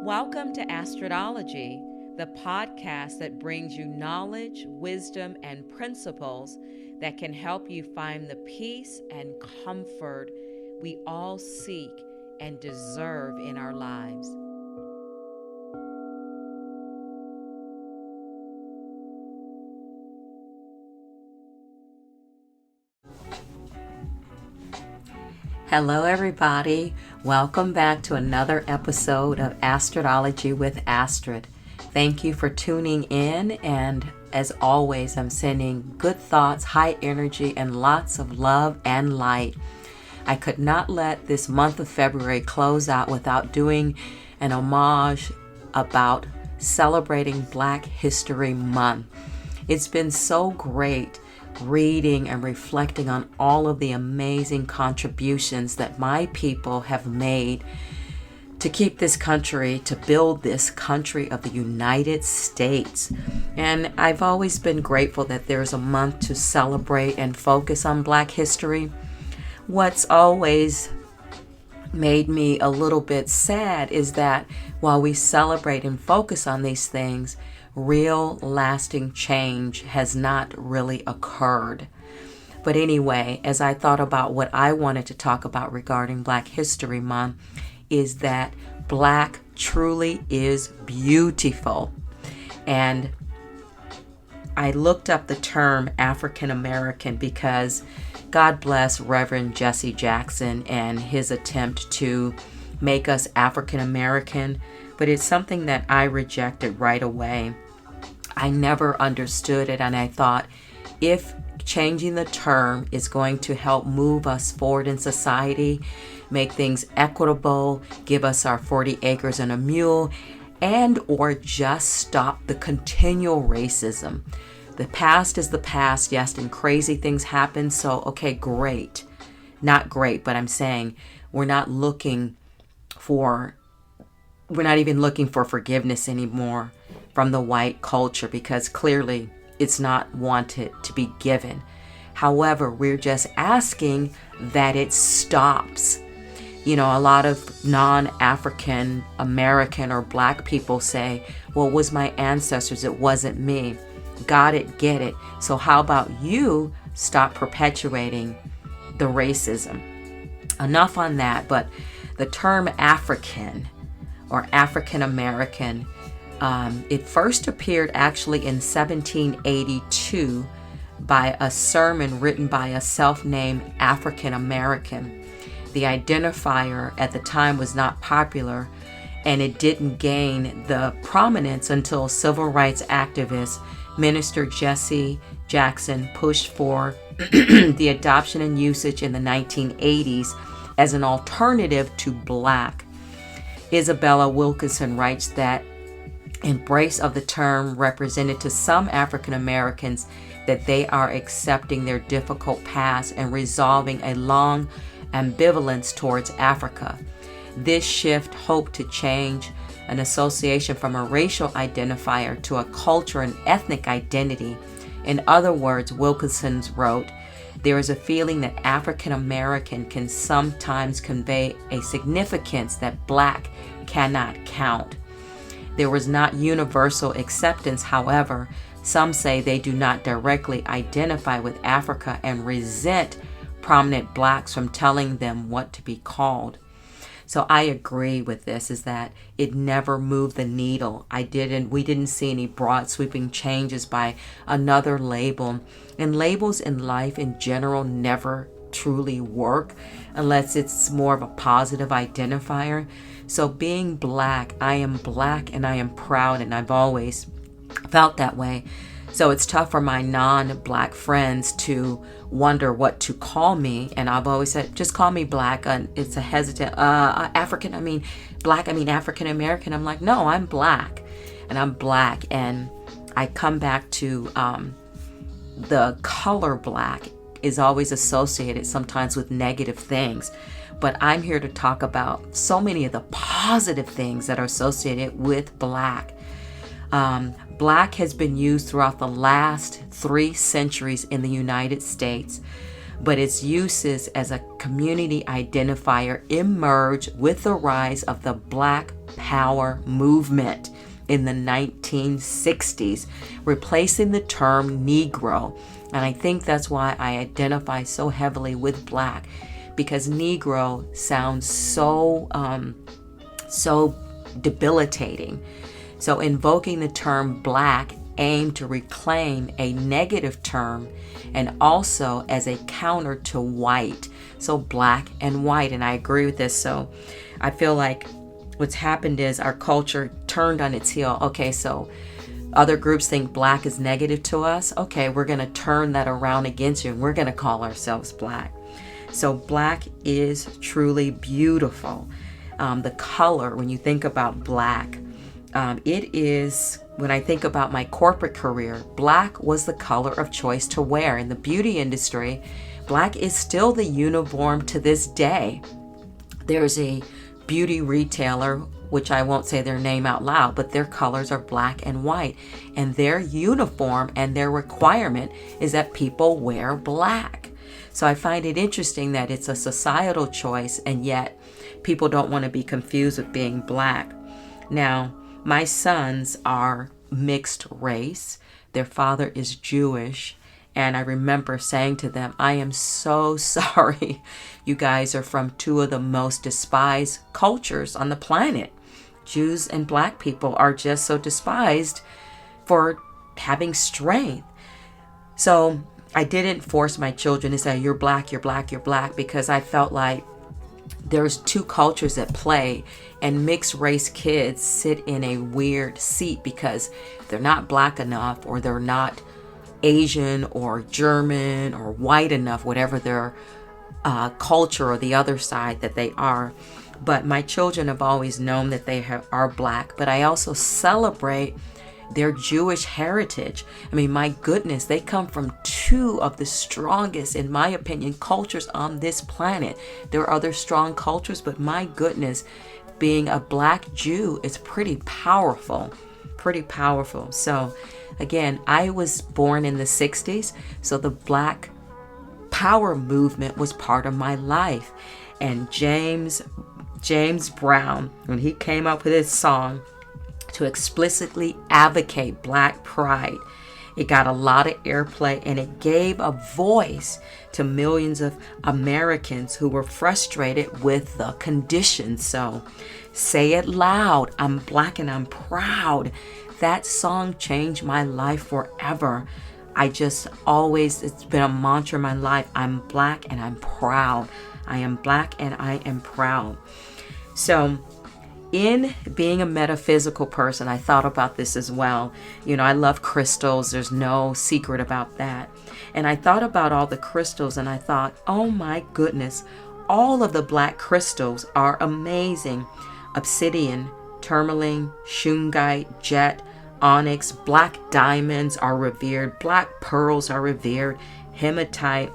Welcome to Astrodology, the podcast that brings you knowledge, wisdom, and principles that can help you find the peace and comfort we all seek and deserve in our lives. Hello, everybody. Welcome back to another episode of Astrodology with Astrid. Thank you for tuning in, and as always, I'm sending good thoughts, high energy, and lots of love and light. I could not let this month of February close out without doing an homage about celebrating Black History Month. It's been so great reading and reflecting on all of the amazing contributions that my people have made to keep this country, to build this country of the United States. And I've always been grateful that there's a month to celebrate and focus on Black history. What's always made me a little bit sad is that while we celebrate and focus on these things, real lasting change has not really occurred. But anyway, as I thought about what I wanted to talk about regarding Black History Month, is that Black truly is beautiful. And I looked up the term African American because God bless Reverend Jesse Jackson and his attempt to make us African American, but it's something that I rejected right away. I never understood it, and I thought if changing the term is going to help move us forward in society, make things equitable, give us our 40 acres and a mule, and or just stop the continual racism. The past is the past, yes, and crazy things happen, so okay, great. Not great, but I'm saying we're not even looking for forgiveness anymore from the white culture, because clearly it's not wanted to be given. However, we're just asking that it stops. You know, a lot of non-African American or Black people say, well, it was my ancestors, it wasn't me. Got it, get it. So how about you stop perpetuating the racism? Enough on that, but the term African or African American, it first appeared actually in 1782 by a sermon written by a self-named African American. The identifier at the time was not popular, and it didn't gain the prominence until civil rights activist Minister Jesse Jackson pushed for the adoption and usage in the 1980s as an alternative to Black. Isabella Wilkinson writes that embrace of the term represented to some African Americans that they are accepting their difficult past and resolving a long ambivalence towards Africa. This shift hoped to change an association from a racial identifier to a culture and ethnic identity. In other words, Wilkinson wrote, there is a feeling that African American can sometimes convey a significance that Black cannot count. There was not universal acceptance, however. Some say they do not directly identify with Africa and resent prominent Blacks from telling them what to be called. So I agree with this, is that it never moved the needle. We didn't see any broad sweeping changes by another label. And labels in life in general never truly work unless it's more of a positive identifier. So being Black, I am Black and I am proud, and I've always felt that way. So it's tough for my non-Black friends to wonder what to call me. And I've always said, just call me Black. It's a hesitant, African American. I'm like, no, I'm Black. And I'm Black. And I come back to the color Black is always associated sometimes with negative things. But I'm here to talk about so many of the positive things that are associated with Black. Black has been used throughout the last 3 centuries in the United States, but its uses as a community identifier emerged with the rise of the Black power movement in the 1960s, replacing the term negro. And I think that's why I identify so heavily with black, because negro sounds so debilitating. So invoking the term black aimed to reclaim a negative term and also as a counter to white. So black and white, and I agree with this. So I feel like what's happened is our culture turned on its heel. Okay, so other groups think black is negative to us. Okay, we're going to turn that around against you and we're going to call ourselves black. So black is truly beautiful. The color, when you think about black, it is, when I think about my corporate career, black was the color of choice to wear. In the beauty industry, black is still the uniform to this day. There's a beauty retailer, which I won't say their name out loud, but their colors are black and white. And their uniform and their requirement is that people wear black. So I find it interesting that it's a societal choice, and yet people don't want to be confused with being black. Now, my sons are mixed race. Their father is Jewish. And I remember saying to them, I am so sorry. You guys are from two of the most despised cultures on the planet. Jews and black people are just so despised for having strength. So I didn't force my children to say, you're black, you're black, you're black, because I felt like there's two cultures at play, and mixed race kids sit in a weird seat because they're not black enough, or they're not Asian or German or white enough, whatever their culture or the other side that they are. But my children have always known that they are black, but I also celebrate their Jewish heritage. I mean, my goodness, they come from two of the strongest, in my opinion, cultures on this planet. There are other strong cultures, but my goodness, being a black Jew is pretty powerful, pretty powerful. So again, I was born in the 60s, so the black power movement was part of my life. And James Brown, when he came up with his song to explicitly advocate black pride, it got a lot of airplay, and it gave a voice to millions of Americans who were frustrated with the conditions. So say it loud, I'm black and I'm proud. That song changed my life forever. I just always, it's been a mantra in my life. I'm black and I'm proud. I am black and I am proud. So in being a metaphysical person, I thought about this as well. You know, I love crystals. There's no secret about that. And I thought about all the crystals, and I thought, oh my goodness, all of the black crystals are amazing. Obsidian, tourmaline, shungite, jet, onyx, black diamonds are revered. Black pearls are revered. Hematite.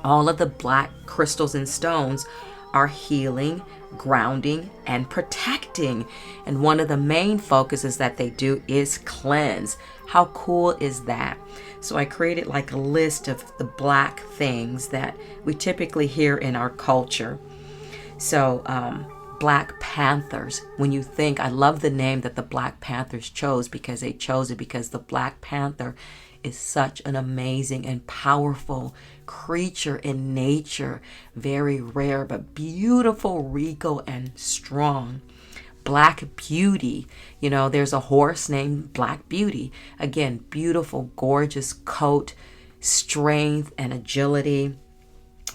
All of the black crystals and stones are healing, grounding, and protecting. And one of the main focuses that they do is cleanse. How cool is that? So I created like a list of the black things that we typically hear in our culture. So Black Panthers, when you think, I love the name that the Black Panthers chose, because they chose it because the Black Panther is such an amazing and powerful creature in nature. Very rare, but beautiful, regal, and strong. Black Beauty. You know, there's a horse named Black Beauty. Again, beautiful, gorgeous coat, strength and agility.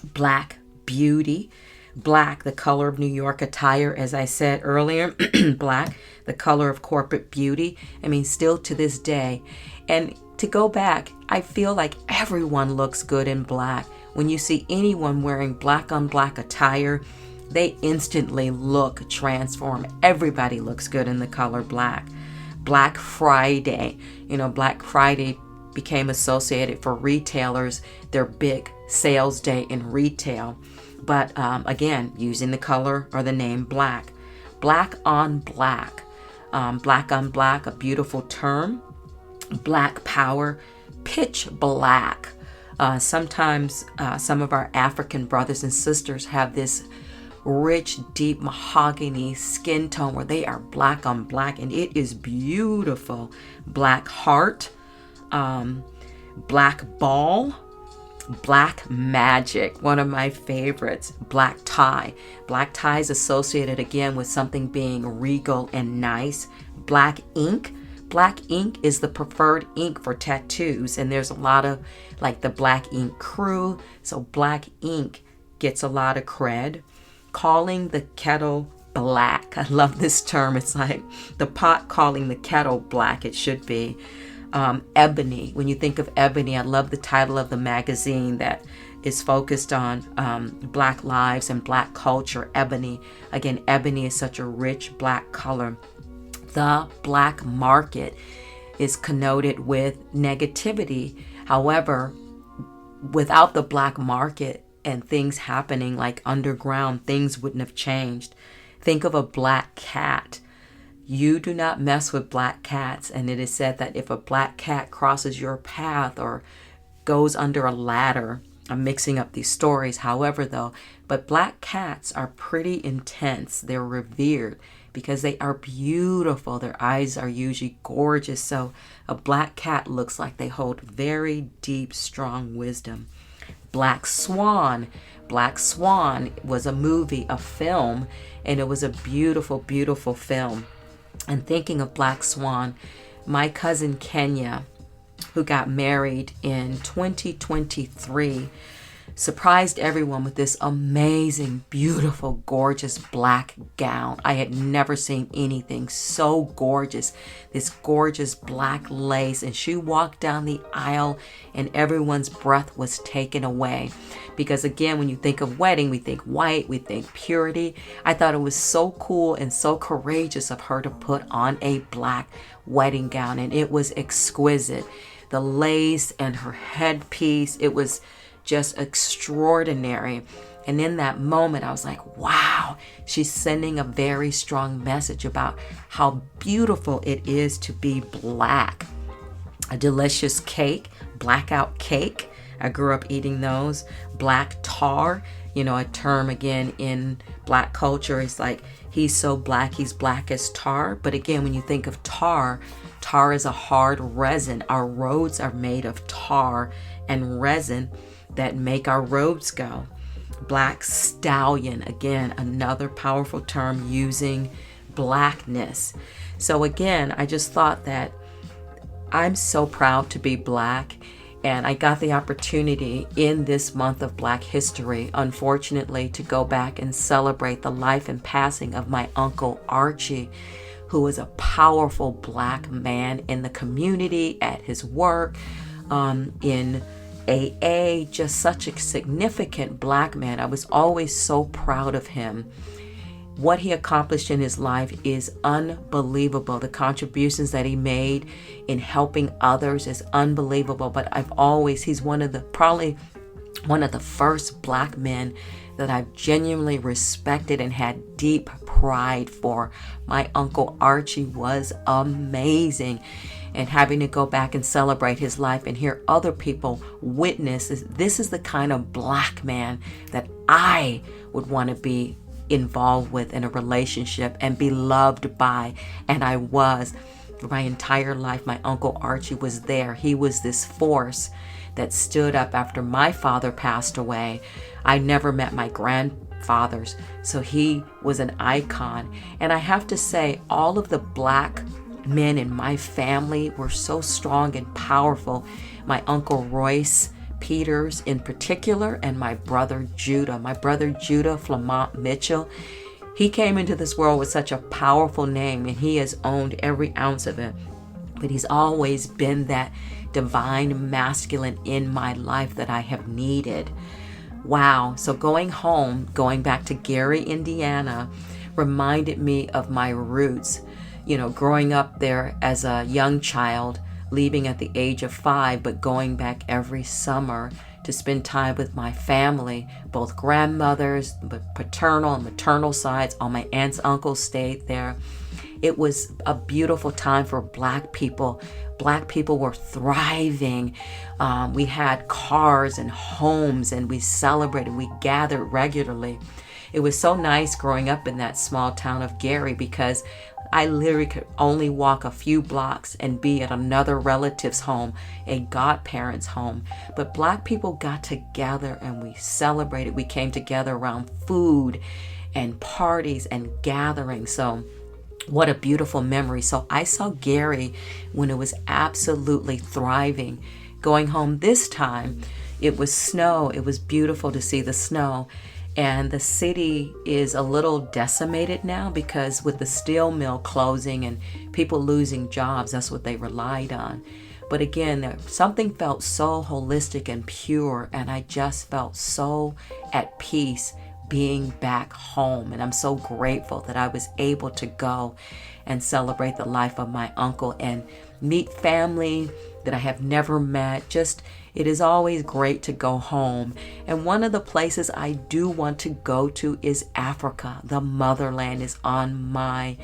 Black Beauty. Black, the color of New York attire, as I said earlier. Black, the color of corporate beauty. I mean, still to this day. And to go back, I feel like everyone looks good in black. When you see anyone wearing black on black attire, they instantly look transformed. Everybody looks good in the color black. Black Friday. You know, Black Friday became associated for retailers, their big sales day in retail. But again, using the color or the name black. Black on black. Black on black, a beautiful term. Black power, pitch black. Sometimes some of our African brothers and sisters have this rich, deep mahogany skin tone where they are black on black, and it is beautiful. Black heart, black ball, black magic, one of my favorites. Black tie. Black tie is associated again with something being regal and nice. Black ink. Black ink is the preferred ink for tattoos, and there's a lot of like the black ink crew. So black ink gets a lot of cred. Calling the kettle black. I love this term. It's like the pot calling the kettle black. It should be. Ebony. When you think of ebony, I love the title of the magazine that is focused on black lives and black culture. Ebony. Again, ebony is such a rich black color. The black market is connoted with negativity. However, without the black market and things happening like underground, things wouldn't have changed. Think of a black cat. You do not mess with black cats. And it is said that if a black cat crosses your path or goes under a ladder, I'm mixing up these stories, however, though, but black cats are pretty intense. They're revered because they are beautiful. Their eyes are usually gorgeous. So a black cat looks like they hold very deep, strong wisdom. Black Swan. Black Swan was a movie, a film, and it was a beautiful, beautiful film. And thinking of Black Swan, my cousin Kenya, who got married in 2023, surprised everyone with this amazing, beautiful, gorgeous black gown. I had never seen anything so gorgeous. This gorgeous black lace. And she walked down the aisle and everyone's breath was taken away. Because again, when you think of wedding, we think white, we think purity. I thought it was so cool and so courageous of her to put on a black wedding gown. And it was exquisite. The lace and her headpiece, it was just extraordinary. And in that moment, I was like, wow, she's sending a very strong message about how beautiful it is to be black. A delicious cake, blackout cake. I grew up eating those. Black tar, a term again in black culture is like, he's so black, he's black as tar. But again, when you think of tar, tar is a hard resin. Our roads are made of tar and resin that make our roads go. Black stallion, again, another powerful term using blackness. So again, I just thought that I'm so proud to be black, and I got the opportunity in this month of Black History, unfortunately, to go back and celebrate the life and passing of my Uncle Archie, who was a powerful black man in the community, at his work, in AA, just such a significant black man. I was always so proud of him. What he accomplished in his life is unbelievable. The contributions that he made in helping others is unbelievable. But he's probably one of the first black men that I've genuinely respected and had deep pride for. My Uncle Archie was amazing. And having to go back and celebrate his life and hear other people witness, this is the kind of black man that I would want to be involved with in a relationship and be loved by. And I was. For my entire life, my Uncle Archie was there. He was this force that stood up after my father passed away. I never met my grandfathers, so he was an icon. And I have to say, all of the black men in my family were so strong and powerful. My Uncle Royce Peters in particular, and my brother Judah. My brother Judah Flamont Mitchell, he came into this world with such a powerful name, and he has owned every ounce of it. But he's always been that divine masculine in my life that I have needed. Wow. So going back to Gary, Indiana, reminded me of my roots. Growing up there as a young child, leaving at the age of 5, but going back every summer to spend time with my family, both grandmothers, but paternal and maternal sides. All my aunts, uncles stayed there. It was a beautiful time for black people. Black people were thriving. We had cars and homes, and we celebrated. We gathered regularly. it was so nice growing up in that small town of Gary because I literally could only walk a few blocks and be at another relative's home, a godparent's home. But Black people got together and we celebrated. We came together around food and parties and gatherings. So what a beautiful memory. So I saw Gary when it was absolutely thriving. Going home this time, it was snow. It was beautiful to see the snow. And the city is a little decimated now because with the steel mill closing and people losing jobs, that's what they relied on. But again, something felt so holistic and pure, and I just felt so at peace being back home. And I'm so grateful that I was able to go and celebrate the life of my uncle and meet family that I have never met. Just, it is always great to go home. And one of the places I do want to go to is Africa. The motherland is on my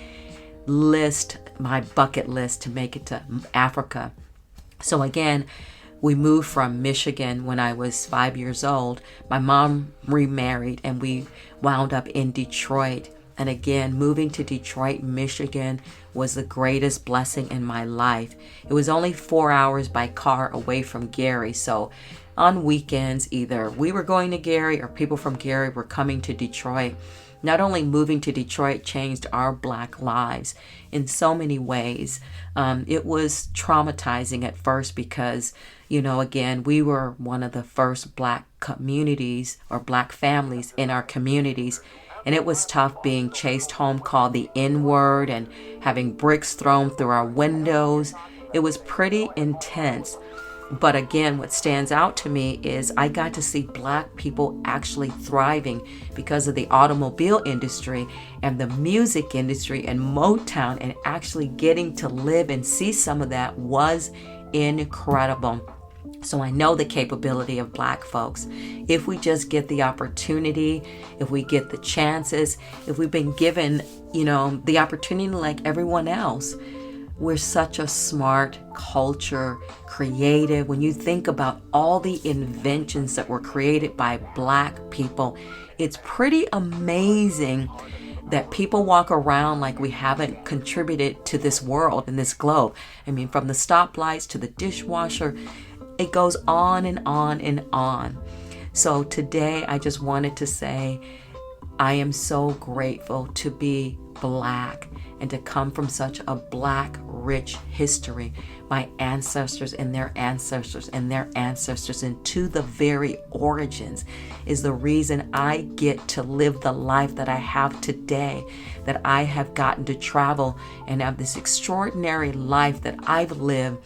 list, my bucket list to make it to Africa. So again, we moved from Michigan when I was 5 years old. My mom remarried and we wound up in Detroit. And again, moving to Detroit, Michigan was the greatest blessing in my life. It was only 4 hours by car away from Gary. So on weekends, either we were going to Gary or people from Gary were coming to Detroit. Not only moving to Detroit changed our Black lives in so many ways. It was traumatizing at first because, again, we were one of the first Black communities or Black families in our communities. And it was tough being chased home, called the N-word, and having bricks thrown through our windows. It was pretty intense. But again, what stands out to me is I got to see Black people actually thriving because of the automobile industry and the music industry and Motown, and actually getting to live and see some of that was incredible. So I know the capability of Black folks. If we just get the opportunity, if we get the chances, if we've been given, the opportunity like everyone else. We're such a smart culture, creative. When you think about all the inventions that were created by Black people, it's pretty amazing that people walk around like we haven't contributed to this world and this globe. I mean, from the stoplights to the dishwasher, it goes on and on and on. So today I just wanted to say I am so grateful to be Black and to come from such a Black rich history. My ancestors and their ancestors and their ancestors, and to the very origins, is the reason I get to live the life that I have today, that I have gotten to travel and have this extraordinary life that I've lived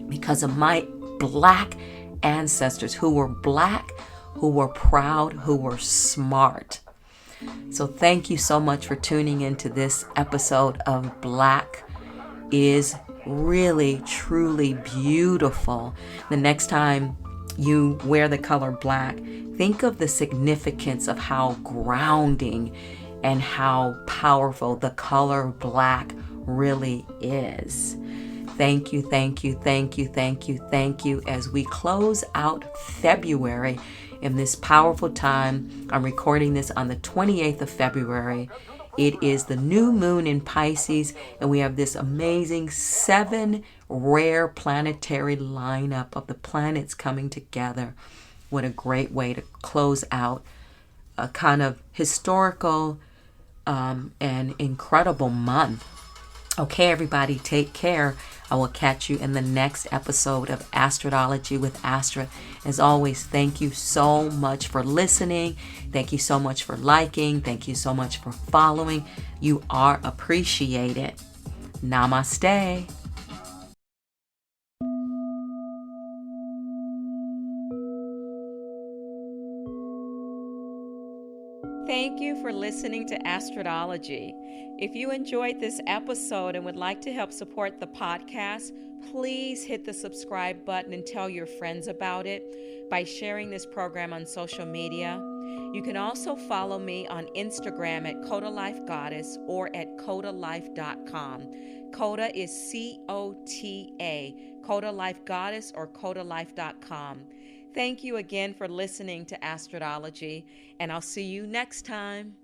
because of my Black ancestors who were Black, who were proud, who were smart. So thank you so much for tuning into this episode of Black is Really, Truly Beautiful. The next time you wear the color black, think of the significance of how grounding and how powerful the color black really is. Thank you, thank you, thank you, thank you, thank you. As we close out February in this powerful time, I'm recording this on the 28th of February. It is the new moon in Pisces, and we have this amazing 7 rare planetary lineup of the planets coming together. What a great way to close out a kind of historical and incredible month. Okay, everybody, take care. I will catch you in the next episode of Astrology with Astra. As always, thank you so much for listening. Thank you so much for liking. Thank you so much for following. You are appreciated. Namaste. Thank you for listening to Astrology. If you enjoyed this episode and would like to help support the podcast, please hit the subscribe button and tell your friends about it by sharing this program on social media. You can also follow me on Instagram at Coda Life Goddess or at CodaLife.com. Coda is C-O-T-A, Coda Life Goddess or CodaLife.com. Thank you again for listening to Astrology, and I'll see you next time.